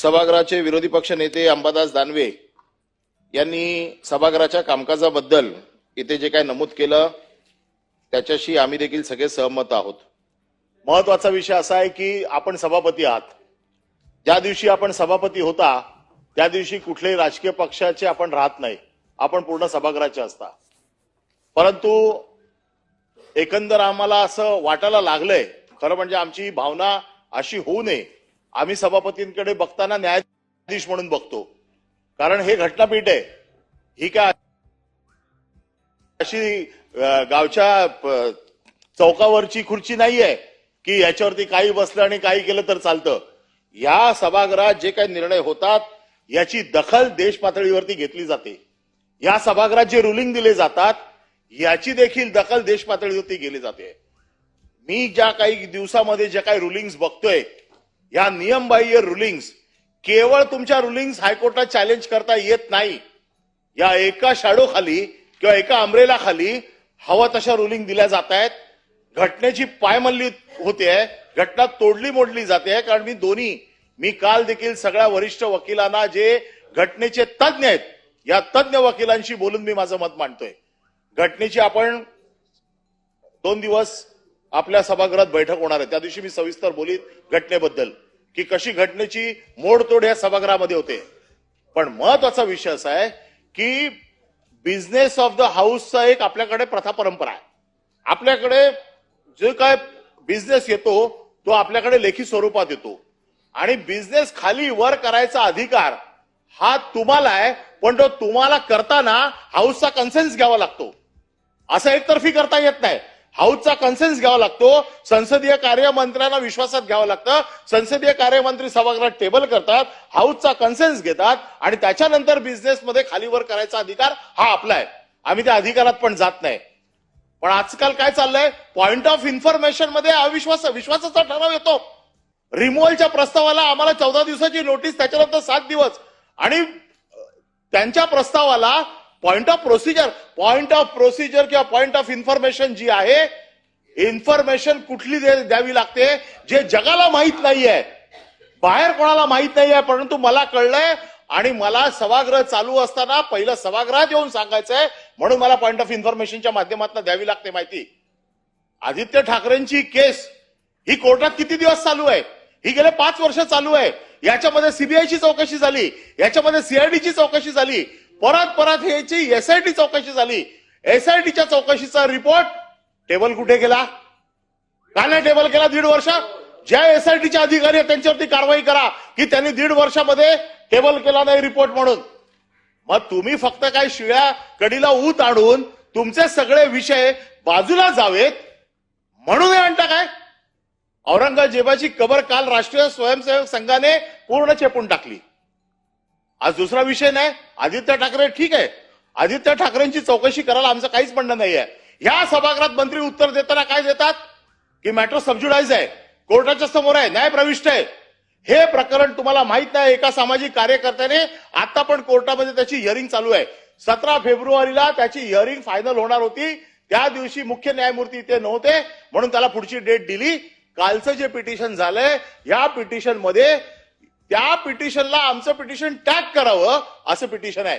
सभागृहाचे विरोधी पक्ष नेते अंबादास दानवे यांनी सभागृहाच्या कामकाजाबद्दल इथे जे काही नमूद केलं त्याच्याशी आम्ही देखील सगळे सहमत आहोत। महत्वाचा विषय असा आहे की आपण सभापती आहात। ज्या दिवशी आपण सभापती होता त्या दिवशी कुठल्याही राजकीय पक्षाचे आपण राहत नाही, आपण पूर्ण सभागृहाचे असता। परंतु एकंदर आम्हाला असं वाटायला लागलंय, खरं म्हणजे आमची भावना अशी होऊ नये, आम्ही सभापतींकडे बघताना न्यायाधीश म्हणून बघतो, कारण हे घटनापीठ आहे। ही काय अशी गावच्या चौकावरची खुर्ची नाहीये की याच्यावरती काही बसलं आणि काही केलं तर चालतं। या सभागृहात जे काही निर्णय होतात याची दखल देश पातळीवरती घेतली जाते। या सभागृहात जे रुलिंग दिले जातात याची देखील दखल देश पातळीवरती घेतली जाते। मी ज्या काही दिवसामध्ये जे काही रुलिंग्स बघतोय, या नियमबाह्य रुलिंग्स, केवळ तुमच्या रुलिंग्स हायकोर्टात चॅलेंज करता येत नाही। या एका शॅडो खाली किंवा एका अम्ब्रेला खाली हवा तशा रुलिंग दिल्या जात आहेत। घटनेची पायमल्ली होते, घटना तोडली मोडली जाते। कारण मी काल देखील सगळ्या वरिष्ठ वकिलांना जे घटनेचे तज्ञ आहेत या तज्ञ वकिलांशी बोलून मी माझं मत मांडतोय। घटनेची आपण 2 दिवस आपल्या सभागृहात बैठक होणार आहे, त्या दिवशी मी सविस्तर बोलीन घटनेबद्दल की कशी घटनेची मोडतोड या सभागृहामध्ये होते। पण महत्वाचा विषय असा आहे की बिझनेस ऑफ द हाऊसचा एक आपल्याकडे प्रथा परंपरा आहे। आपल्याकडे जो काय बिझनेस येतो तो आपल्याकडे लेखी स्वरूपात येतो आणि बिझनेस खाली वर करायचा अधिकार हा तुम्हाला आहे, पण तो तुम्हाला करताना हाऊसचा कन्सेन्स घ्यावा लागतो। असं एकतर्फी करता येत नाही, हाऊसचा कन्सेन्स घ्यावा लागतो। संसदीय कार्यमंत्र्यांना विश्वासात घ्यावं लागतं। संसदीय कार्यमंत्री सभागृहात टेबल करतात, हाऊसचा कन्सेन्स घेतात आणि त्याच्यानंतर बिझनेसमध्ये खालीवर करायचा अधिकार हा आपला आहे। आम्ही त्या अधिकारात पण जात नाही। पण आजकाल काय चाललंय, पॉइंट ऑफ इन्फॉर्मेशन मध्ये विश्वासाचा ठराव येतो। रिमूव्हलच्या प्रस्तावाला आम्हाला 14 दिवसाची नोटीस, त्याच्यानंतर 7 दिवस, आणि त्यांच्या प्रस्तावाला पॉइंट ऑफ प्रोसिजर किंवा पॉइंट ऑफ इन्फॉर्मेशन जी आहे, इन्फॉर्मेशन कुठली द्यावी लागते जे जगाला माहित नाहीये, बाहेर कोणाला माहित नाहीये, परंतु मला कळलंय आणि मला सभागृह चालू असताना पहिलं सभागृहात येऊन सांगायचंय, म्हणून मला पॉइंट ऑफ इन्फॉर्मेशनच्या माध्यमातून द्यावी लागते माहिती। आदित्य ठाकरेंची केस ही कोर्टात किती दिवस चालू आहे? ही गेले 5 वर्ष चालू आहे। याच्यामध्ये सीबीआयची चौकशी झाली, याच्यामध्ये सीआयडीची चौकशी झाली, परत ह्याची एसआयटी चौकशी झाली। एसआयटीच्या चौकशीचा रिपोर्ट टेबल कुठे गेला? का नाही टेबल केला 1.5 वर्ष? ज्या एसआयटीचे अधिकारी आहेत त्यांच्यावरती कारवाई करा की त्यांनी 1.5 वर्षामध्ये टेबल केला नाही रिपोर्ट म्हणून। मग तुम्ही फक्त काय शिळ्या कडीला ऊत आणून तुमचे सगळे विषय बाजूला जावेत म्हणून आणता काय? औरंगजेबाची कबर काल राष्ट्रीय स्वयंसेवक संघाने पूर्ण चेपून टाकली। आज दुसरा विषय नाही, आदित्य ठाकरे ठीक आहे, आदित्य ठाकरेंची चौकशी करायला आमचं काहीच म्हणणं नाहीये। ह्या सभागृहात मंत्री उत्तर देताना काय देतात की मॅटर सबज्युडाइज आहे, कोर्टाच्या समोर आहे, न्याय प्रविष्ट आहे। हे प्रकरण तुम्हाला माहित नाही, एका सामाजिक कार्यकर्त्याने आता पण कोर्टामध्ये त्याची हिअरिंग चालू आहे। 17 फेब्रुवारीला त्याची हिअरिंग फायनल होणार होती, त्या दिवशी मुख्य न्यायमूर्ती इथे नव्हते म्हणून त्याला पुढची डेट दिली। कालचं जे पिटिशन झालंय या पिटिशन मध्ये त्या पिटिशनला आमचं पिटिशन टॅग करावं असं पिटिशन आहे,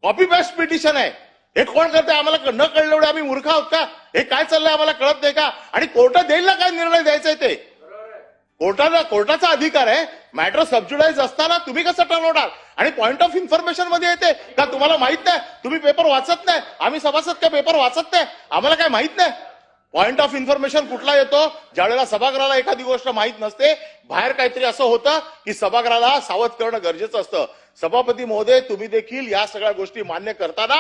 कॉपी पेस्ट पिटिशन आहे। हे कोण करते? आम्हाला न कळलं एवढे आम्ही मूर्ख आहोत का? हे काय चाललंय आम्हाला कळत नाही का? आणि कोर्टात देईल ना काय निर्णय द्यायचा ते, कोर्टाचा अधिकार आहे। मॅटर सबज्युडाइज असताना तुम्ही कसं ठरवणार? आणि पॉइंट ऑफ इन्फॉर्मेशन मध्ये येते का तुम्हाला माहित नाही? तुम्ही पेपर वाचत नाही, आम्ही सभासद काय पेपर वाचत नाही, आम्हाला काय माहित नाही? पॉइंट ऑफ इन्फॉर्मेशन कुठला येतो? ज्यावेळेला सभागृहाला एखादी गोष्ट माहित नसते, बाहेर काहीतरी असं होतं की सभागृहाला सावध करणं गरजेचं असतं। सभापती महोदय, तुम्ही देखील या सगळ्या गोष्टी मान्य करताना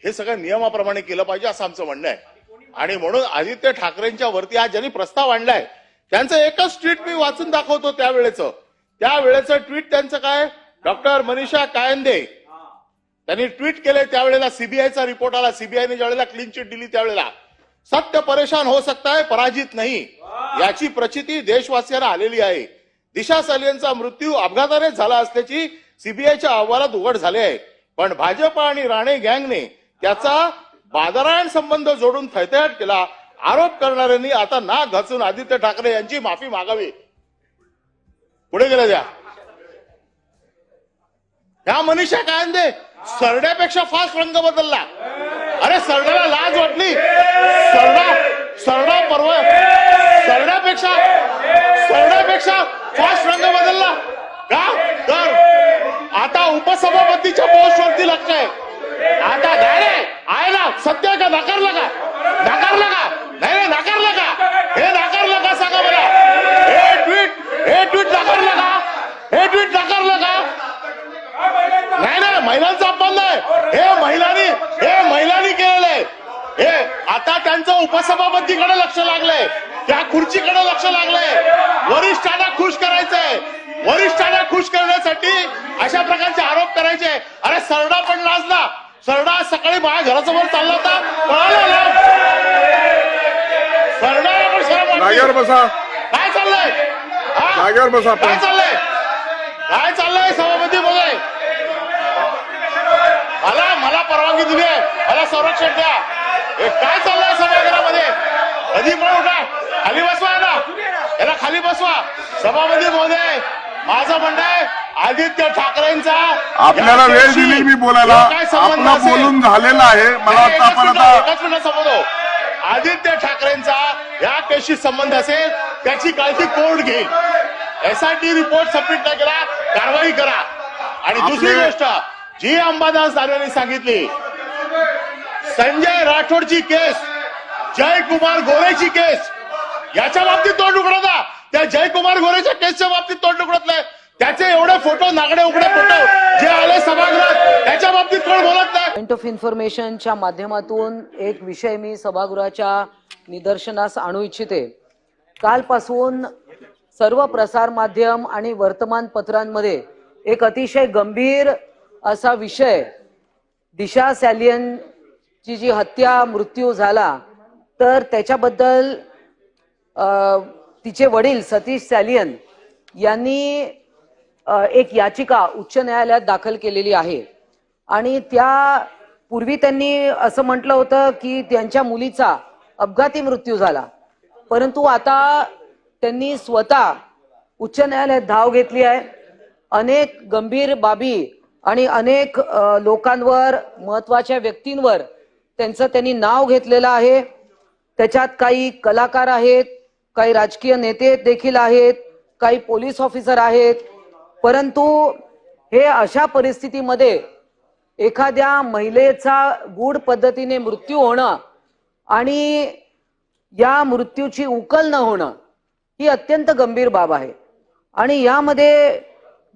हे सगळं नियमाप्रमाणे केलं पाहिजे असं आमचं म्हणणं आहे। आणि म्हणून आदित्य ठाकरेंच्या वरती आज ज्यांनी प्रस्ताव आणलाय त्यांचं एकच ट्विट मी वाचून दाखवतो। त्यावेळेचं ट्विट त्यांचं काय, डॉक्टर मनीषा कायंदे त्यांनी ट्विट केले। त्यावेळेला सीबीआयचा रिपोर्ट आला, सीबीआयने ज्यावेळेला क्लीन चिट दिली त्यावेळेला सत्य परेशान हो सकता है पराजित नहीं, याची प्रचिती देशवासियांना आलेली आहे। दिशा सालियनचा मृत्यू अपघाताने झाला असल्याची सीबीआयच्या अहवालात उघड झाले आहे, पण भाजप आणि राणे गँगने त्याचा बाजारायण संबंध जोडून थैथयाट केला। आरोप करणाऱ्यांनी आता नाक घासून आदित्य ठाकरे यांची माफी मागावी। पुढे गेल्या द्या। ह्या मनीषा कायंदे सरड्यापेक्षा फास्ट रंग बदलला. अरे सरड्याला लाज वाटली. सरडा परवा सरड्यापेक्षा फास्ट रंग बदलला का? तर आता उपसभापतीच्या पोस्टवरती लक्ष आहे. आता नाही आहे ना, सत्य का? नाकारलं का? नाही नाकारलं का? हे नाकारलं का सांगा मला. हे ट्विट नाकारलं का? नाही महिलांचा अपमान नाही. हे महिलांनी केलेलं आहे. हे आता त्यांचं उपसभापतीकडे लक्ष लागलंय, त्या खुर्चीकडे लक्ष लागलंय. वरिष्ठांना खुश करायचंय. वरिष्ठांना खुश करण्यासाठी अशा प्रकारचे आरोप करायचे. अरे सरडा पण लाजला. सरडा सकाळी माझ्या घरासमोर चालला होता, पळाला. सरडाला पण शरम वाटते. काय चाललंय? काय चाललंय सभापती महोदय? मला परवानगी दिली आहे, मला संरक्षण द्या. हे काय चाललंय सभागृहामध्ये? कधी पण उठा, खाली बसवा ना, याला खाली बसवा. सभापती महोदय, माझं म्हणणं आहे आदित्य ठाकरेंचा आपल्याला वेळ दिली मी बोलायला, आपला बोलून झालेला आहे. मला वाटतं आपण आता एकच मिनिट संबोधो. आदित्य ठाकरेंचा या केसशी संबंध असेल त्याची काळजी कोर्ट घेईल. एसआयटी रिपोर्ट सबमिट नाही केला, कारवाई करा. आणि दुसरी गोष्ट जी अंबादास दानवेंनी सांगितली, संजय राठोडची केस, जयकुमार गोरेची केस, याच्या बाबतीत तोंड उघडता. त्या जयकुमार गोरेच्या केसच्या बाबतीत तोंड उघडत नाही. त्याचे एवढे फोटो, नागडे उघडे फोटो जे आले सभागृहात, त्याच्या बाबतीत कोण बोलत नाही. पॉइंट ऑफ इन्फॉर्मेशनच्या माध्यमातून एक विषय मी सभागृहाच्या निदर्शनास आणू इच्छिते. कालपासून सर्व प्रसार माध्यम आणि वर्तमानपत्रांमध्ये एक अतिशय गंभीर असा विषय, दिशा सॅलियनची जी हत्या, मृत्यू झाला, तर त्याच्याबद्दल तिचे वडील सतीश सॅलियन यांनी एक याचिका उच्च न्यायालयात दाखल केलेली आहे. आणि त्यापूर्वी त्यांनी असं म्हटलं होतं की त्यांच्या मुलीचा अपघाती मृत्यू झाला, परंतु आता त्यांनी स्वतः उच्च न्यायालयात धाव घेतली आहे. अनेक गंभीर बाबी आणि अनेक लोकांवर, महत्वाच्या व्यक्तींवर त्यांनी नाव घेतलेलं आहे. त्याच्यात काही कलाकार आहेत, काही राजकीय नेते देखील आहेत, काही पोलीस ऑफिसर आहेत. परंतु हे अशा परिस्थितीमध्ये एखाद्या महिलेचा गूढ पद्धतीने मृत्यू होणं आणि या मृत्यूची उकल न होणं ही अत्यंत गंभीर बाब आहे. आणि यामध्ये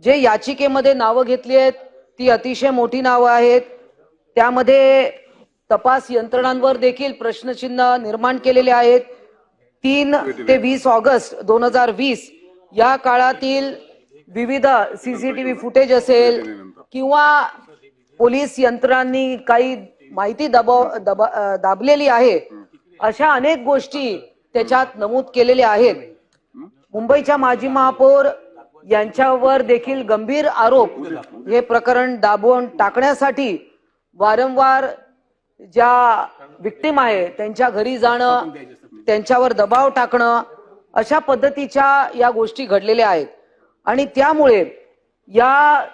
जे याचिकेमध्ये नावं घेतली आहेत ती अतिशय मोठी नावं आहेत. त्यामध्ये तपास यंत्रणांवर देखील प्रश्नचिन्ह निर्माण केलेले आहेत. 3 ते 20 ऑगस्ट 2020 या काळातील विविध सीसीटीव्ही फुटेज असेल किंवा पोलीस यंत्रणांनी काही माहिती दाबलेली आहे, अशा अनेक गोष्टी त्याच्यात नमूद केलेल्या आहेत. मुंबईच्या माजी महापौर यांच्यावर देखील गंभीर आरोप, हे प्रकरण दाबून टाकण्यासाठी वारंवार ज्या विक्टिम आहे त्यांच्या घरी जाणं, त्यांच्यावर दबाव टाकणं, अशा पद्धतीच्या या गोष्टी घडलेल्या आहेत. आणि त्यामुळे या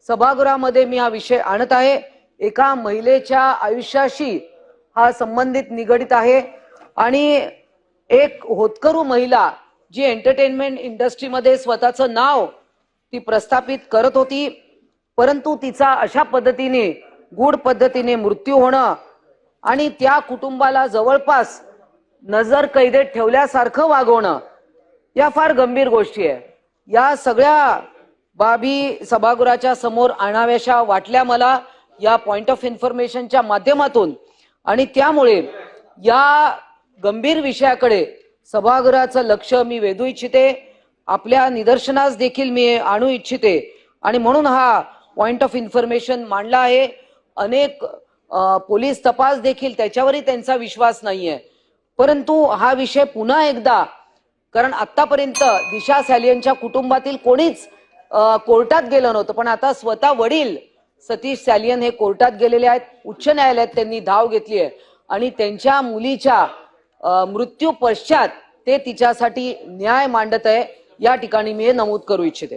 सभागृहामध्ये मी हा विषय आणत आहे. एका महिलेच्या आयुष्याशी हा संबंधित निगडित आहे. आणि एक होतकरू महिला जी एंटरटेनमेंट इंडस्ट्रीमध्ये स्वतःचं नाव ती प्रस्थापित करत होती, परंतु तिचा अशा पद्धतीने, गूढ पद्धतीने मृत्यू होणं आणि त्या कुटुंबाला जवळपास नजर कैदेत ठेवल्यासारखं वागवणं, या फार गंभीर गोष्टी आहे. या सगळ्या बाबी सभागृहाच्या समोर आणाव्याशा वाटल्या मला या पॉइंट ऑफ इन्फॉर्मेशनच्या माध्यमातून. आणि त्यामुळे या गंभीर विषयाकडे सभागृहाचं लक्ष मी वेधू इच्छिते, आपल्या निदर्शनास देखील मी आणू इच्छिते. आणि म्हणून हा पॉइंट ऑफ इन्फॉर्मेशन मांडला आहे. अनेक पोलीस तपास देखील त्याच्यावरही त्यांचा विश्वास नाहीये. परंतु हा विषय पुन्हा एकदा, कारण आतापर्यंत दिशा सॅलियनच्या कुटुंबातील कोणीच कोर्टात गेलं नव्हतं, पण आता स्वतः वडील सतीश सॅलियन हे कोर्टात गेलेले आहेत. उच्च न्यायालयात त्यांनी धाव घेतली आहे आणि त्यांच्या मुलीच्या मृत्यू पश्चात ते तिच्यासाठी न्याय मांडत आहे. या ठिकाणी मी हे नमूद करू इच्छिते.